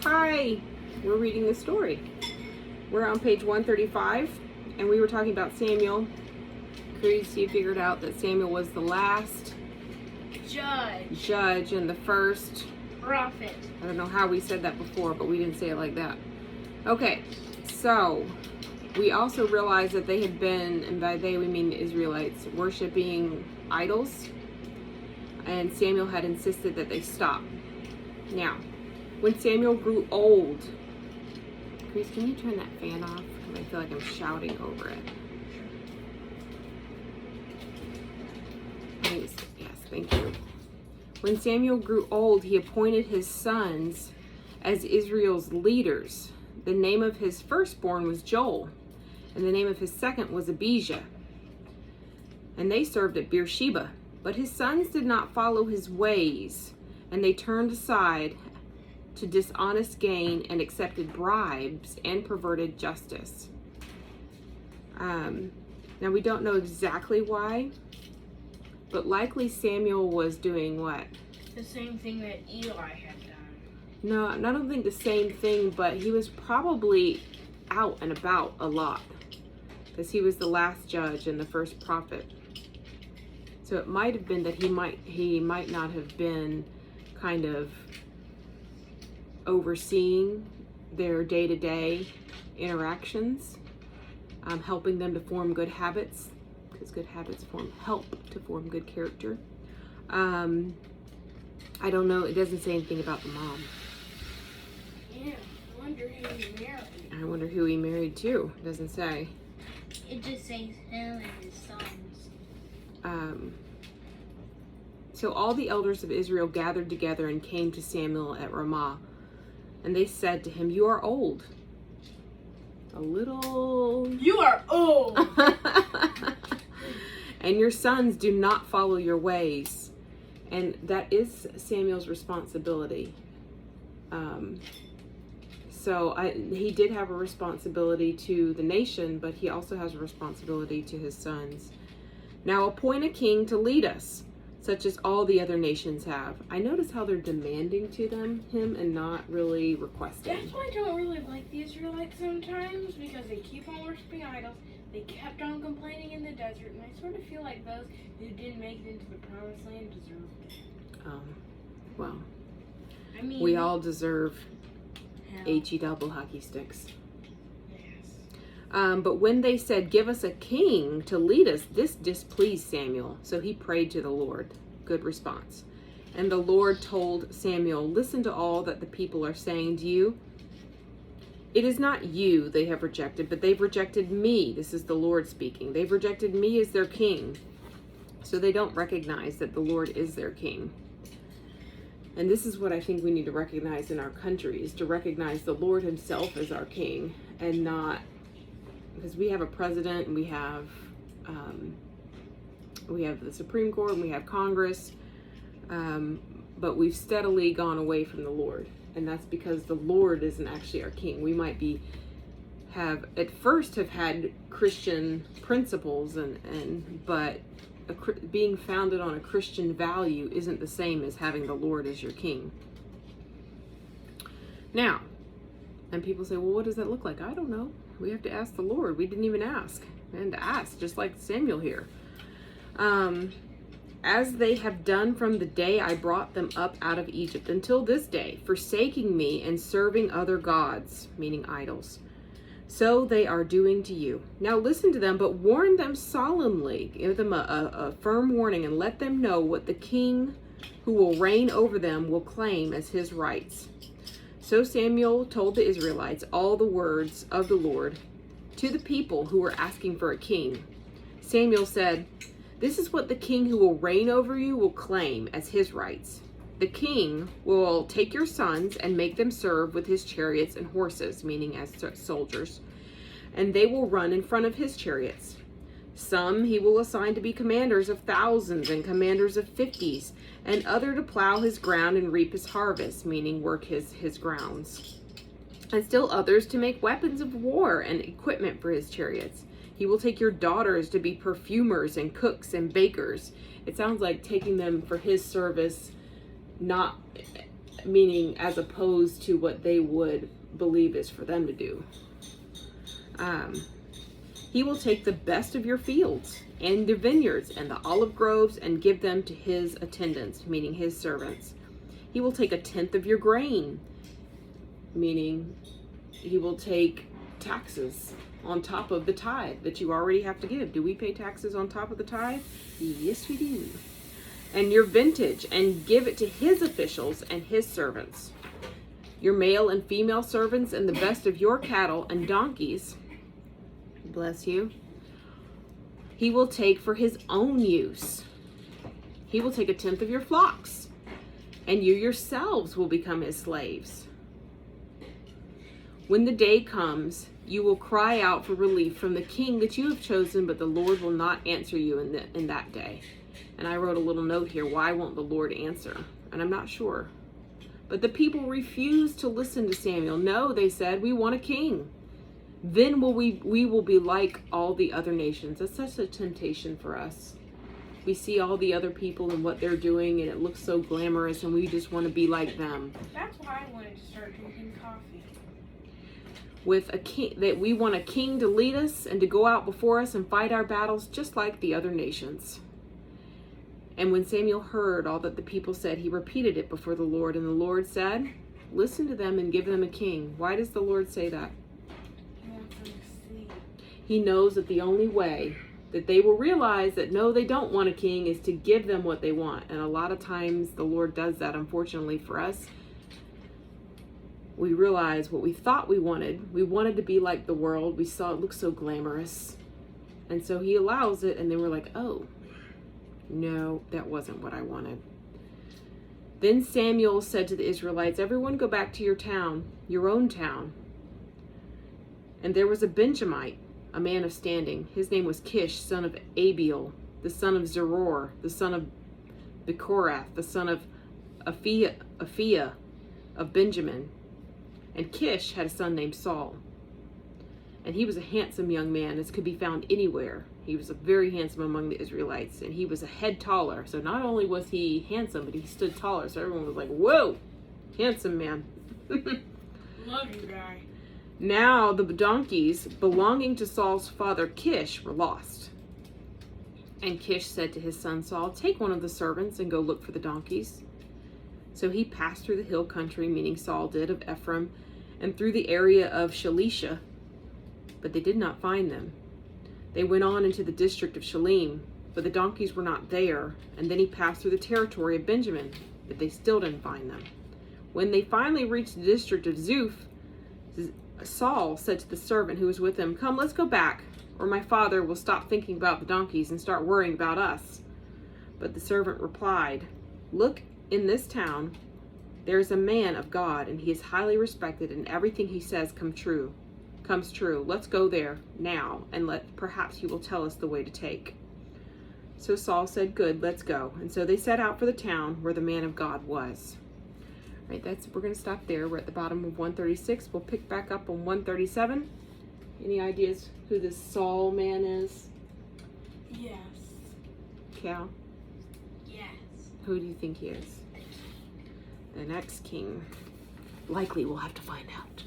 Hi, we're reading the story. We're on page 135, and we were talking about Samuel. Christy figured out that Samuel was the last judge and the first prophet. I don't know how we said that before, but we didn't say it like that. Okay, so we also realized that they had been, and by they we mean the Israelites, worshiping idols, and Samuel had insisted that they stop. Now, when Samuel grew old, Chris, can you turn that fan off? Because I feel like I'm shouting over it. Yes, thank you. When Samuel grew old, he appointed his sons as Israel's leaders. The name of his firstborn was Joel, and the name of his second was Abijah. And they served at Beersheba. But his sons did not follow his ways, and they turned aside to dishonest gain and accepted bribes and perverted justice. Now we don't know exactly why, but likely Samuel was doing what? The same thing that Eli had done. No, I don't think the same thing, but he was probably out and about a lot because he was the last judge and the first prophet. So it might have been that he might not have been kind of overseeing their day-to-day interactions, helping them to form good habits, because good habits help to form good character. I don't know. It doesn't say anything about the mom. Yeah, I wonder who he married. I wonder who he married to. It doesn't say. It just says him and his sons. So all the elders of Israel gathered together and came to Samuel at Ramah. And they said to him, "You are old." You are old. And your sons do not follow your ways. And that is Samuel's responsibility. He did have a responsibility to the nation, but he also has a responsibility to his sons. Now appoint a king to lead us, such as all the other nations have. I notice how they're demanding to him and not really requesting. That's why I don't really like the Israelites sometimes, because they keep on worshiping idols. They kept on complaining in the desert, and I sort of feel like those who didn't make it into the promised land deserved it. Well, I mean, we all deserve hell. HE double hockey sticks. Yes. But when they said, "Give us a king to lead us," this displeased Samuel. So he prayed to the Lord. Good response. And the Lord told Samuel, "Listen to all that the people are saying to you. It is not you they have rejected, but they've rejected me." This is the Lord speaking. "They've rejected me as their king." So they don't recognize that the Lord is their king. And this is what I think we need to recognize in our country, is to recognize the Lord himself as our king, and not, because we have a president and we have the Supreme Court and we have Congress, but we've steadily gone away from the Lord. And that's because the Lord isn't actually our king. We might have had Christian principles, but being founded on a Christian value isn't the same as having the Lord as your king. Now, and people say, "Well, what does that look like?" I don't know. We have to ask the Lord. We didn't even ask. And ask, just like Samuel here. "As they have done from the day I brought them up out of Egypt until this day, forsaking me and serving other gods," meaning idols, "so they are doing to you. Now listen to them, but warn them solemnly. Give them a firm warning, and let them know what the king who will reign over them will claim as his rights." So Samuel told the Israelites all the words of the Lord to the people who were asking for a king. Samuel said, "This is what the king who will reign over you will claim as his rights. The king will take your sons and make them serve with his chariots and horses," meaning as soldiers, "and they will run in front of his chariots. Some he will assign to be commanders of thousands and commanders of 50s, and other to plow his ground and reap his harvest," meaning work his grounds. "And still others to make weapons of war and equipment for his chariots. He will take your daughters to be perfumers and cooks and bakers." It sounds like taking them for his service, not meaning as opposed to what they would believe is for them to do. He will take the best of your fields and the vineyards and the olive groves and give them to his attendants, meaning his servants. He will take 1/10 of your grain, meaning he will take taxes on top of the tithe that you already have to give. Do we pay taxes on top of the tithe? Yes, we do. And your vintage, and give it to his officials and his servants. Your male and female servants and the best of your cattle and donkeys, bless you, he will take for his own use. He will take 1/10 of your flocks, and you yourselves will become his slaves. When the day comes, you will cry out for relief from the king that you have chosen, but the Lord will not answer you in that day. And I wrote a little note here, why won't the Lord answer? And I'm not sure. But the people refused to listen to Samuel. No, they said, we want a king. Then we will be like all the other nations. That's such a temptation for us. We see all the other people and what they're doing, and it looks so glamorous, and we just want to be like them. That's why I wanted to start drinking coffee. With a king, that we want a king to lead us and to go out before us and fight our battles just like the other nations. And when Samuel heard all that the people said, he repeated it before the Lord. And the Lord said, listen to them and give them a king. Why does the Lord say that? He wants them to see. He knows that the only way that they will realize that no, they don't want a king is to give them what they want. And a lot of times the Lord does that, unfortunately for us. We realize what we thought we wanted. We wanted to be like the world. We saw it look so glamorous. And so he allows it, and then we're like, oh, no, that wasn't what I wanted. Then Samuel said to the Israelites, everyone go back to your town, your own town. And there was a Benjamite, a man of standing. His name was Kish, son of Abiel, the son of Zeror, the son of Bechorath, the son of Aphiah of Benjamin. And Kish had a son named Saul. And he was a handsome young man, as could be found anywhere. He was very handsome among the Israelites, and he was a head taller. So not only was he handsome, but he stood taller. So everyone was like, whoa, handsome man. Love you, guy. Now the donkeys belonging to Saul's father Kish were lost. And Kish said to his son Saul, take one of the servants and go look for the donkeys. So he passed through the hill country, meaning Saul did, of Ephraim, and through the area of Shalisha, but they did not find them. They went on into the district of Shalim, but the donkeys were not there. And then he passed through the territory of Benjamin, but they still didn't find them. When they finally reached the district of Zuph, Saul said to the servant who was with him, come, let's go back, or my father will stop thinking about the donkeys and start worrying about us. But the servant replied, look, in this town there is a man of God, and he is highly respected, and everything he says comes true. Let's go there now, and perhaps he will tell us the way to take. So Saul said, good, let's go. And so they set out for the town where the man of God was. Right, we're going to stop there. We're at the bottom of 136. We'll pick back up on 137. Any ideas who this Saul man is? Yes. Cal? Yes. Who do you think he is? The next king. Likely we'll have to find out.